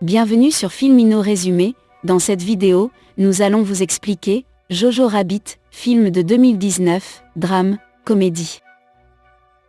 Bienvenue sur Filmino Résumé. Dans cette vidéo, nous allons vous expliquer Jojo Rabbit, film de 2019, drame, comédie.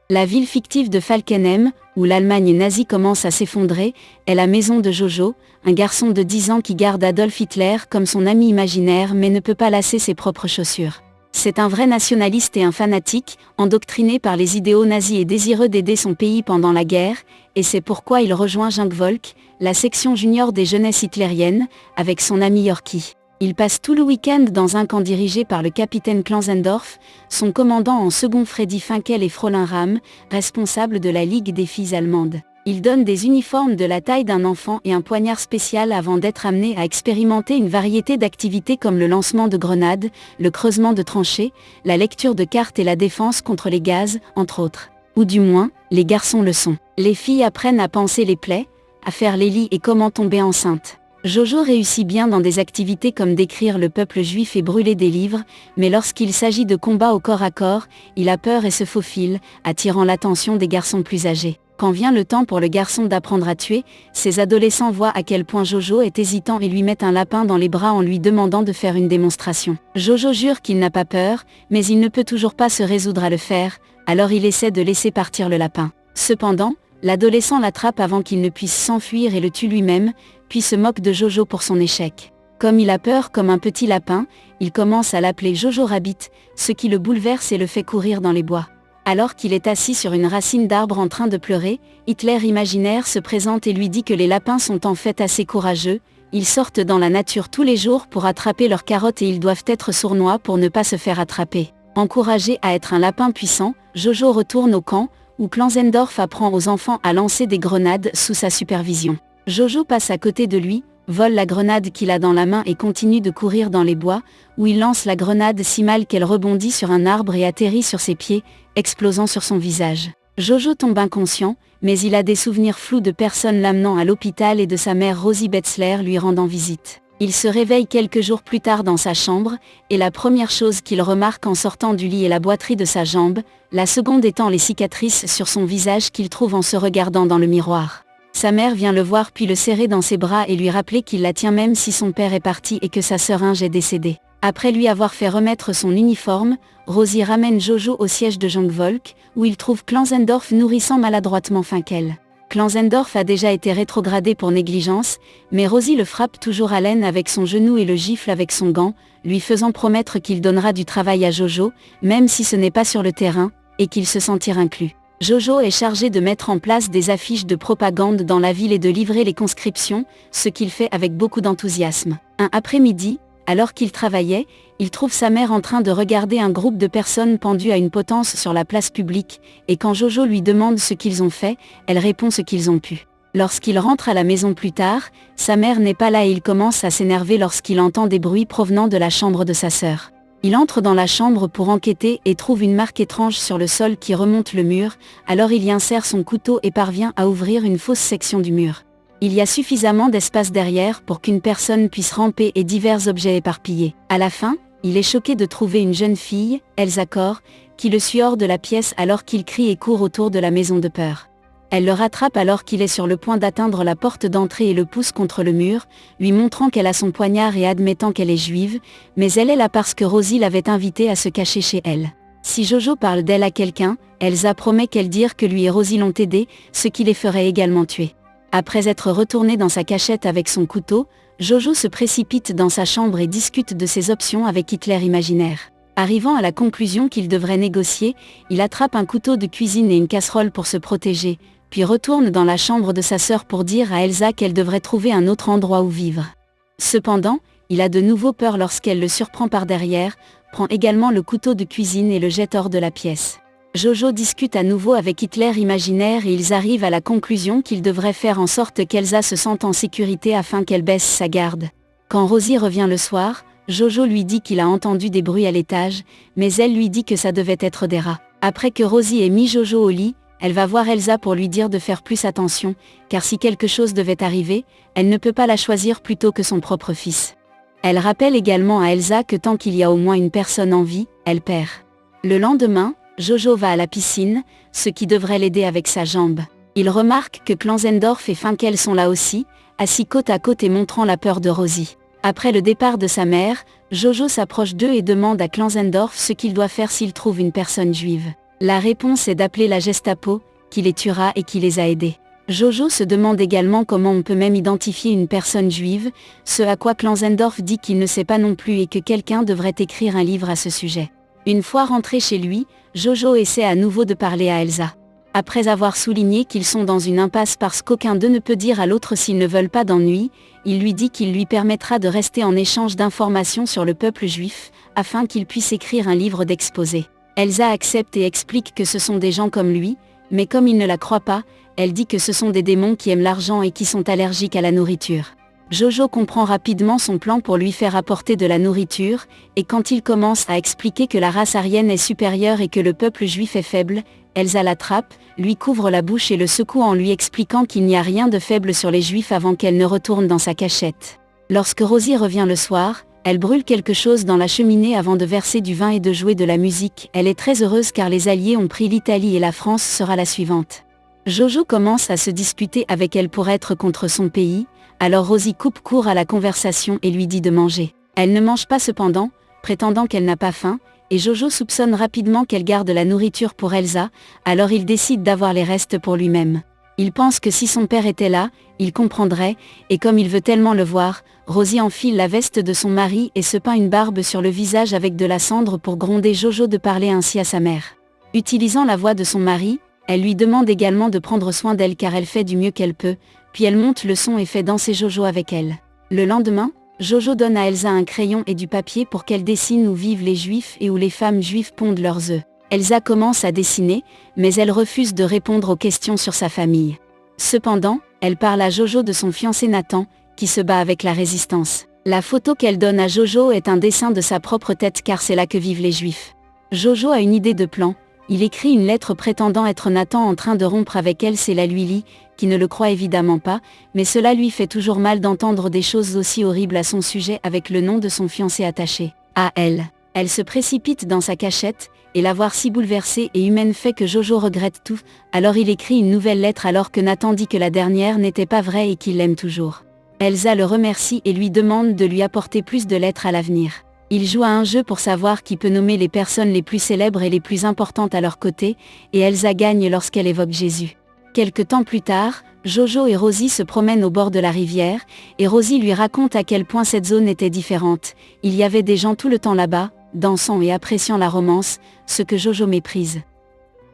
La ville fictive de Falkenheim, où l'Allemagne nazie commence à s'effondrer, est la maison de Jojo, un garçon de 10 ans qui garde Adolf Hitler comme son ami imaginaire mais ne peut pas lasser ses propres chaussures. C'est un vrai nationaliste et un fanatique, endoctriné par les idéaux nazis et désireux d'aider son pays pendant la guerre, et c'est pourquoi il rejoint Jungvolk, la section junior des jeunesses hitlériennes, avec son ami Yorkie. Il passe tout le week-end dans un camp dirigé par le capitaine Klansendorf, son commandant en second Freddy Finkel et Frolin Ram, responsable de la Ligue des filles allemandes. Il donne des uniformes de la taille d'un enfant et un poignard spécial avant d'être amené à expérimenter une variété d'activités comme le lancement de grenades, le creusement de tranchées, la lecture de cartes et la défense contre les gaz, entre autres. Ou du moins, les garçons le sont. Les filles apprennent à panser les plaies, à faire les lits et comment tomber enceinte. Jojo réussit bien dans des activités comme décrire le peuple juif et brûler des livres, mais lorsqu'il s'agit de combats au corps à corps, il a peur et se faufile, attirant l'attention des garçons plus âgés. Quand vient le temps pour le garçon d'apprendre à tuer, ces adolescents voient à quel point Jojo est hésitant et lui mettent un lapin dans les bras en lui demandant de faire une démonstration. Jojo jure qu'il n'a pas peur, mais il ne peut toujours pas se résoudre à le faire, alors il essaie de laisser partir le lapin. Cependant, l'adolescent l'attrape avant qu'il ne puisse s'enfuir et le tue lui-même, puis se moque de Jojo pour son échec. Comme il a peur comme un petit lapin, il commence à l'appeler Jojo Rabbit, ce qui le bouleverse et le fait courir dans les bois. Alors qu'il est assis sur une racine d'arbre en train de pleurer, Hitler imaginaire se présente et lui dit que les lapins sont en fait assez courageux, ils sortent dans la nature tous les jours pour attraper leurs carottes et ils doivent être sournois pour ne pas se faire attraper. Encouragé à être un lapin puissant, Jojo retourne au camp, où Klansendorf apprend aux enfants à lancer des grenades sous sa supervision. Jojo passe à côté de lui, vole la grenade qu'il a dans la main et continue de courir dans les bois, où il lance la grenade si mal qu'elle rebondit sur un arbre et atterrit sur ses pieds, explosant sur son visage. Jojo tombe inconscient, mais il a des souvenirs flous de personnes l'amenant à l'hôpital et de sa mère Rosie Betzler lui rendant visite. Il se réveille quelques jours plus tard dans sa chambre, et la première chose qu'il remarque en sortant du lit est la boiterie de sa jambe, la seconde étant les cicatrices sur son visage qu'il trouve en se regardant dans le miroir. Sa mère vient le voir puis le serrer dans ses bras et lui rappeler qu'il la tient même si son père est parti et que sa sœur Inge est décédée. Après lui avoir fait remettre son uniforme, Rosie ramène Jojo au siège de Jungvolk, où il trouve Klansendorf nourrissant maladroitement Finkel. Klansendorf a déjà été rétrogradé pour négligence, mais Rosie le frappe toujours à l'aine avec son genou et le gifle avec son gant, lui faisant promettre qu'il donnera du travail à Jojo, même si ce n'est pas sur le terrain, et qu'il se sentira inclus. Jojo est chargé de mettre en place des affiches de propagande dans la ville et de livrer les conscriptions, ce qu'il fait avec beaucoup d'enthousiasme. Un après-midi, alors qu'il travaillait, il trouve sa mère en train de regarder un groupe de personnes pendues à une potence sur la place publique, et quand Jojo lui demande ce qu'ils ont fait, elle répond ce qu'ils ont pu. Lorsqu'il rentre à la maison plus tard, sa mère n'est pas là et il commence à s'énerver lorsqu'il entend des bruits provenant de la chambre de sa sœur. Il entre dans la chambre pour enquêter et trouve une marque étrange sur le sol qui remonte le mur, alors il y insère son couteau et parvient à ouvrir une fausse section du mur. Il y a suffisamment d'espace derrière pour qu'une personne puisse ramper et divers objets éparpillés. À la fin, il est choqué de trouver une jeune fille, Elsa Kor, qui le suit hors de la pièce alors qu'il crie et court autour de la maison de peur. Elle le rattrape alors qu'il est sur le point d'atteindre la porte d'entrée et le pousse contre le mur, lui montrant qu'elle a son poignard et admettant qu'elle est juive, mais elle est là parce que Rosie l'avait invitée à se cacher chez elle. Si Jojo parle d'elle à quelqu'un, Elsa promet qu'elle dira que lui et Rosie l'ont aidé, ce qui les ferait également tuer. Après être retourné dans sa cachette avec son couteau, Jojo se précipite dans sa chambre et discute de ses options avec Hitler imaginaire. Arrivant à la conclusion qu'il devrait négocier, il attrape un couteau de cuisine et une casserole pour se protéger, puis retourne dans la chambre de sa sœur pour dire à Elsa qu'elle devrait trouver un autre endroit où vivre. Cependant, il a de nouveau peur lorsqu'elle le surprend par derrière, prend également le couteau de cuisine et le jette hors de la pièce. Jojo discute à nouveau avec Hitler imaginaire et ils arrivent à la conclusion qu'il devrait faire en sorte qu'Elsa se sente en sécurité afin qu'elle baisse sa garde. Quand Rosie revient le soir, Jojo lui dit qu'il a entendu des bruits à l'étage, mais elle lui dit que ça devait être des rats. Après que Rosie ait mis Jojo au lit, elle va voir Elsa pour lui dire de faire plus attention, car si quelque chose devait arriver, elle ne peut pas la choisir plutôt que son propre fils. Elle rappelle également à Elsa que tant qu'il y a au moins une personne en vie, elle perd. Le lendemain, Jojo va à la piscine, ce qui devrait l'aider avec sa jambe. Il remarque que Klansendorf et Finkel sont là aussi, assis côte à côte et montrant la peur de Rosie. Après le départ de sa mère, Jojo s'approche d'eux et demande à Klansendorf ce qu'il doit faire s'il trouve une personne juive. La réponse est d'appeler la Gestapo, qui les tuera et qui les a aidés. Jojo se demande également comment on peut même identifier une personne juive, ce à quoi Klansendorf dit qu'il ne sait pas non plus et que quelqu'un devrait écrire un livre à ce sujet. Une fois rentré chez lui, Jojo essaie à nouveau de parler à Elsa. Après avoir souligné qu'ils sont dans une impasse parce qu'aucun d'eux ne peut dire à l'autre s'ils ne veulent pas d'ennui, il lui dit qu'il lui permettra de rester en échange d'informations sur le peuple juif, afin qu'il puisse écrire un livre d'exposé. Elsa accepte et explique que ce sont des gens comme lui, mais comme il ne la croit pas, elle dit que ce sont des démons qui aiment l'argent et qui sont allergiques à la nourriture. Jojo comprend rapidement son plan pour lui faire apporter de la nourriture, et quand il commence à expliquer que la race aryenne est supérieure et que le peuple juif est faible, Elsa l'attrape, lui couvre la bouche et le secoue en lui expliquant qu'il n'y a rien de faible sur les juifs avant qu'elle ne retourne dans sa cachette. Lorsque Rosie revient le soir, elle brûle quelque chose dans la cheminée avant de verser du vin et de jouer de la musique. Elle est très heureuse car les Alliés ont pris l'Italie et la France sera la suivante. Jojo commence à se disputer avec elle pour être contre son pays, alors Rosie coupe court à la conversation et lui dit de manger. Elle ne mange pas cependant, prétendant qu'elle n'a pas faim, et Jojo soupçonne rapidement qu'elle garde la nourriture pour Elsa, alors il décide d'avoir les restes pour lui-même. Il pense que si son père était là, il comprendrait, et comme il veut tellement le voir, Rosie enfile la veste de son mari et se peint une barbe sur le visage avec de la cendre pour gronder Jojo de parler ainsi à sa mère. Utilisant la voix de son mari, elle lui demande également de prendre soin d'elle car elle fait du mieux qu'elle peut, puis elle monte le son et fait danser Jojo avec elle. Le lendemain, Jojo donne à Elsa un crayon et du papier pour qu'elle dessine où vivent les juifs et où les femmes juives pondent leurs œufs. Elsa commence à dessiner, mais elle refuse de répondre aux questions sur sa famille. Cependant, elle parle à Jojo de son fiancé Nathan, qui se bat avec la résistance. La photo qu'elle donne à Jojo est un dessin de sa propre tête car c'est là que vivent les juifs. Jojo a une idée de plan. Il écrit une lettre prétendant être Nathan en train de rompre avec elle, c'est la lui lit, qui ne le croit évidemment pas, mais cela lui fait toujours mal d'entendre des choses aussi horribles à son sujet avec le nom de son fiancé attaché à elle. Elle se précipite dans sa cachette, et la voir si bouleversée et humaine fait que Jojo regrette tout, alors il écrit une nouvelle lettre alors que Nathan dit que la dernière n'était pas vraie et qu'il l'aime toujours. Elsa le remercie et lui demande de lui apporter plus de lettres à l'avenir. Il joue à un jeu pour savoir qui peut nommer les personnes les plus célèbres et les plus importantes à leur côté, et Elsa gagne lorsqu'elle évoque Jésus. Quelque temps plus tard, Jojo et Rosie se promènent au bord de la rivière, et Rosie lui raconte à quel point cette zone était différente. Il y avait des gens tout le temps là-bas, dansant et appréciant la romance, ce que Jojo méprise.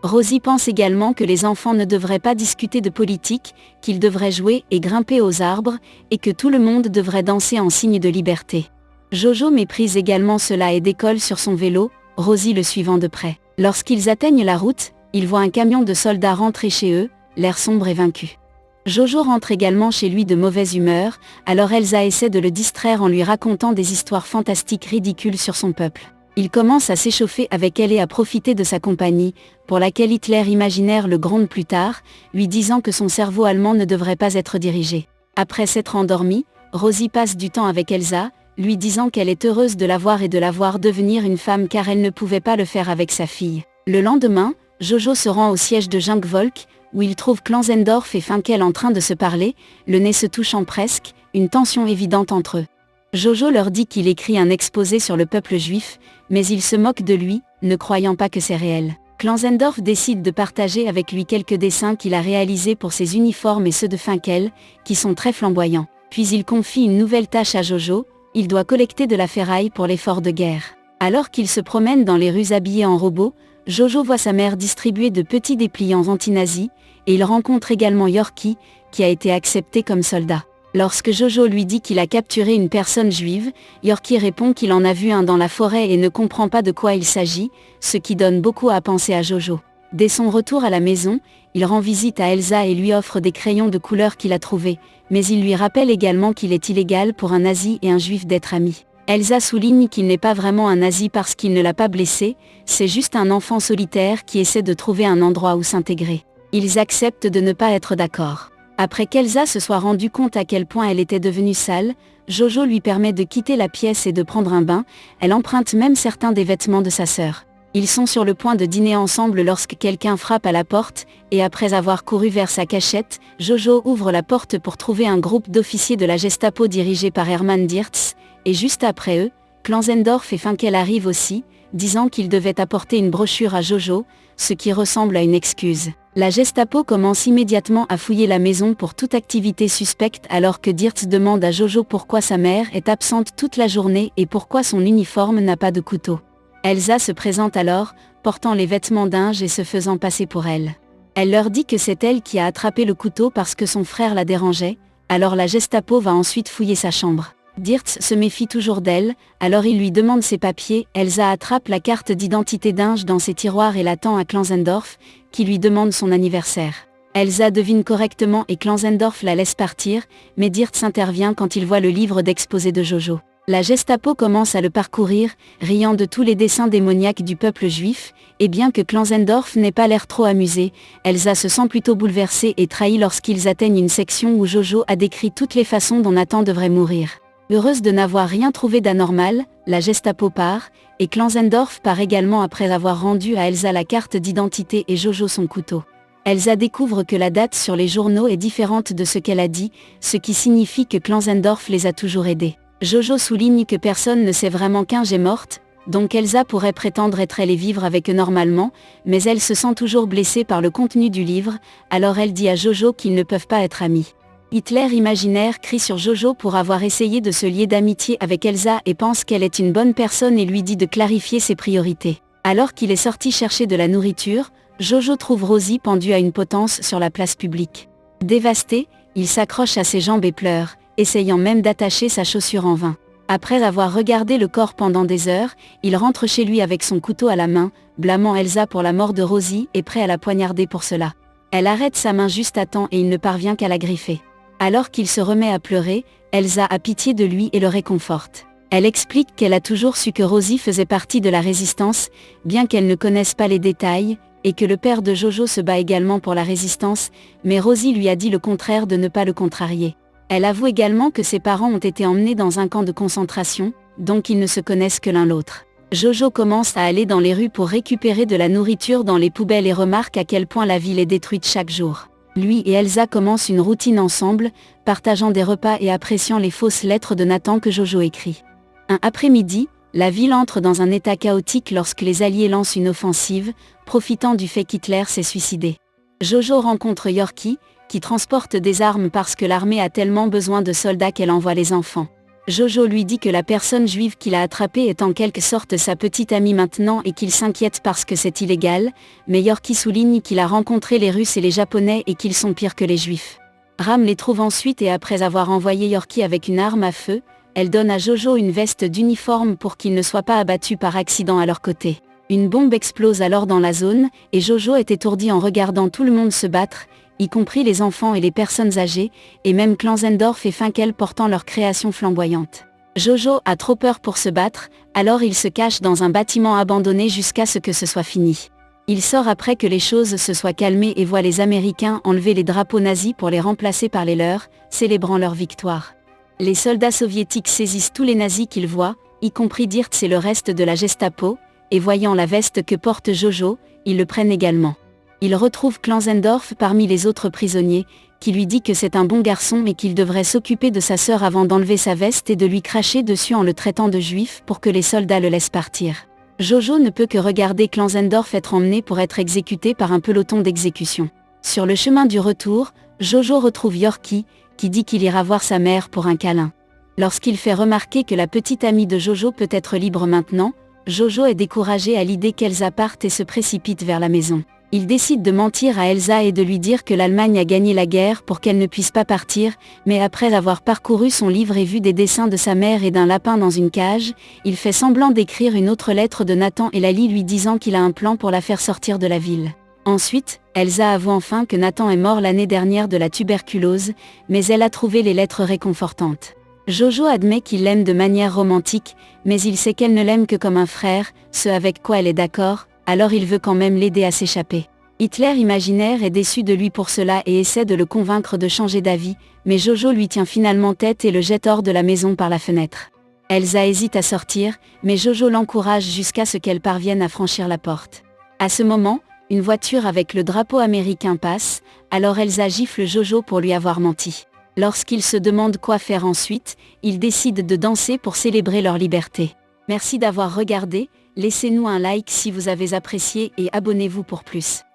Rosie pense également que les enfants ne devraient pas discuter de politique, qu'ils devraient jouer et grimper aux arbres, et que tout le monde devrait danser en signe de liberté. Jojo méprise également cela et décolle sur son vélo, Rosie le suivant de près. Lorsqu'ils atteignent la route, ils voient un camion de soldats rentrer chez eux, l'air sombre et vaincu. Jojo rentre également chez lui de mauvaise humeur, alors Elsa essaie de le distraire en lui racontant des histoires fantastiques ridicules sur son peuple. Il commence à s'échauffer avec elle et à profiter de sa compagnie, pour laquelle Hitler imaginaire le gronde plus tard, lui disant que son cerveau allemand ne devrait pas être dirigé. Après s'être endormie, Rosie passe du temps avec Elsa, lui disant qu'elle est heureuse de la voir et de la voir devenir une femme car elle ne pouvait pas le faire avec sa fille. Le lendemain, Jojo se rend au siège de Junkvolk, où il trouve Klansendorf et Finkel en train de se parler, le nez se touchant presque, une tension évidente entre eux. Jojo leur dit qu'il écrit un exposé sur le peuple juif, mais ils se moquent de lui, ne croyant pas que c'est réel. Klansendorf décide de partager avec lui quelques dessins qu'il a réalisés pour ses uniformes et ceux de Finkel, qui sont très flamboyants. Puis il confie une nouvelle tâche à Jojo, il doit collecter de la ferraille pour l'effort de guerre. Alors qu'il se promène dans les rues habillé en robot, Jojo voit sa mère distribuer de petits dépliants anti-nazis, et il rencontre également Yorkie, qui a été accepté comme soldat. Lorsque Jojo lui dit qu'il a capturé une personne juive, Yorkie répond qu'il en a vu un dans la forêt et ne comprend pas de quoi il s'agit, ce qui donne beaucoup à penser à Jojo. Dès son retour à la maison, il rend visite à Elsa et lui offre des crayons de couleur qu'il a trouvés, mais il lui rappelle également qu'il est illégal pour un nazi et un juif d'être amis. Elsa souligne qu'il n'est pas vraiment un nazi parce qu'il ne l'a pas blessé, c'est juste un enfant solitaire qui essaie de trouver un endroit où s'intégrer. Ils acceptent de ne pas être d'accord. Après qu'Elsa se soit rendu compte à quel point elle était devenue sale, Jojo lui permet de quitter la pièce et de prendre un bain, elle emprunte même certains des vêtements de sa sœur. Ils sont sur le point de dîner ensemble lorsque quelqu'un frappe à la porte, et après avoir couru vers sa cachette, Jojo ouvre la porte pour trouver un groupe d'officiers de la Gestapo dirigé par Hermann Dietz, et juste après eux, Klanzendorf et Funkel arrivent aussi, disant qu'ils devaient apporter une brochure à Jojo, ce qui ressemble à une excuse. La Gestapo commence immédiatement à fouiller la maison pour toute activité suspecte alors que Dietz demande à Jojo pourquoi sa mère est absente toute la journée et pourquoi son uniforme n'a pas de couteau. Elsa se présente alors, portant les vêtements d'Inge et se faisant passer pour elle. Elle leur dit que c'est elle qui a attrapé le couteau parce que son frère la dérangeait, alors la Gestapo va ensuite fouiller sa chambre. Dietz se méfie toujours d'elle, alors il lui demande ses papiers. Elsa attrape la carte d'identité d'Inge dans ses tiroirs et l'attend à Klanzendorf, qui lui demande son anniversaire. Elsa devine correctement et Klanzendorf la laisse partir, mais Dietz intervient quand il voit le livre d'exposé de Jojo. La Gestapo commence à le parcourir, riant de tous les dessins démoniaques du peuple juif, et bien que Klanzendorf n'ait pas l'air trop amusé, Elsa se sent plutôt bouleversée et trahie lorsqu'ils atteignent une section où Jojo a décrit toutes les façons dont Nathan devrait mourir. Heureuse de n'avoir rien trouvé d'anormal, la Gestapo part, et Klanzendorf part également après avoir rendu à Elsa la carte d'identité et Jojo son couteau. Elsa découvre que la date sur les journaux est différente de ce qu'elle a dit, ce qui signifie que Klanzendorf les a toujours aidés. Jojo souligne que personne ne sait vraiment qu'Inge est morte, donc Elsa pourrait prétendre être elle et vivre avec eux normalement, mais elle se sent toujours blessée par le contenu du livre, alors elle dit à Jojo qu'ils ne peuvent pas être amis. Hitler imaginaire crie sur Jojo pour avoir essayé de se lier d'amitié avec Elsa et pense qu'elle est une bonne personne et lui dit de clarifier ses priorités. Alors qu'il est sorti chercher de la nourriture, Jojo trouve Rosie pendue à une potence sur la place publique. Dévasté, il s'accroche à ses jambes et pleure, essayant même d'attacher sa chaussure en vain. Après avoir regardé le corps pendant des heures, il rentre chez lui avec son couteau à la main, blâmant Elsa pour la mort de Rosie et prêt à la poignarder pour cela. Elle arrête sa main juste à temps et il ne parvient qu'à la griffer. Alors qu'il se remet à pleurer, Elsa a pitié de lui et le réconforte. Elle explique qu'elle a toujours su que Rosie faisait partie de la résistance, bien qu'elle ne connaisse pas les détails, et que le père de Jojo se bat également pour la résistance, mais Rosie lui a dit le contraire de ne pas le contrarier. Elle avoue également que ses parents ont été emmenés dans un camp de concentration, donc ils ne se connaissent que l'un l'autre. Jojo commence à aller dans les rues pour récupérer de la nourriture dans les poubelles et remarque à quel point la ville est détruite chaque jour. Lui et Elsa commencent une routine ensemble, partageant des repas et appréciant les fausses lettres de Nathan que Jojo écrit. Un après-midi, la ville entre dans un état chaotique lorsque les Alliés lancent une offensive, profitant du fait qu'Hitler s'est suicidé. Jojo rencontre Yorkie, qui transporte des armes parce que l'armée a tellement besoin de soldats qu'elle envoie les enfants. Jojo lui dit que la personne juive qu'il a attrapée est en quelque sorte sa petite amie maintenant et qu'il s'inquiète parce que c'est illégal, mais Yorkie souligne qu'il a rencontré les Russes et les Japonais et qu'ils sont pires que les Juifs. Ram les trouve ensuite et après avoir envoyé Yorkie avec une arme à feu, elle donne à Jojo une veste d'uniforme pour qu'il ne soit pas abattu par accident à leur côté. Une bombe explose alors dans la zone, et Jojo est étourdi en regardant tout le monde se battre, y compris les enfants et les personnes âgées, et même Klanzendorf et Funkel portant leur création flamboyante. Jojo a trop peur pour se battre, alors il se cache dans un bâtiment abandonné jusqu'à ce que ce soit fini. Il sort après que les choses se soient calmées et voit les Américains enlever les drapeaux nazis pour les remplacer par les leurs, célébrant leur victoire. Les soldats soviétiques saisissent tous les nazis qu'ils voient, y compris Dietz et le reste de la Gestapo, et voyant la veste que porte Jojo, ils le prennent également. Il retrouve Klanzendorf parmi les autres prisonniers, qui lui dit que c'est un bon garçon et qu'il devrait s'occuper de sa sœur avant d'enlever sa veste et de lui cracher dessus en le traitant de juif pour que les soldats le laissent partir. Jojo ne peut que regarder Klanzendorf être emmené pour être exécuté par un peloton d'exécution. Sur le chemin du retour, Jojo retrouve Yorkie, qui dit qu'il ira voir sa mère pour un câlin. Lorsqu'il fait remarquer que la petite amie de Jojo peut être libre maintenant, Jojo est découragé à l'idée qu'Elsa parte et se précipite vers la maison. Il décide de mentir à Elsa et de lui dire que l'Allemagne a gagné la guerre pour qu'elle ne puisse pas partir, mais après avoir parcouru son livre et vu des dessins de sa mère et d'un lapin dans une cage, il fait semblant d'écrire une autre lettre de Nathan et la lit lui disant qu'il a un plan pour la faire sortir de la ville. Ensuite, Elsa avoue enfin que Nathan est mort l'année dernière de la tuberculose, mais elle a trouvé les lettres réconfortantes. Jojo admet qu'il l'aime de manière romantique, mais il sait qu'elle ne l'aime que comme un frère, ce avec quoi elle est d'accord, alors il veut quand même l'aider à s'échapper. Hitler imaginaire est déçu de lui pour cela et essaie de le convaincre de changer d'avis, mais Jojo lui tient finalement tête et le jette hors de la maison par la fenêtre. Elsa hésite à sortir, mais Jojo l'encourage jusqu'à ce qu'elle parvienne à franchir la porte. À ce moment, une voiture avec le drapeau américain passe, alors Elsa gifle Jojo pour lui avoir menti. Lorsqu'il se demande quoi faire ensuite, ils décident de danser pour célébrer leur liberté. Merci d'avoir regardé, laissez-nous un like si vous avez apprécié et abonnez-vous pour plus.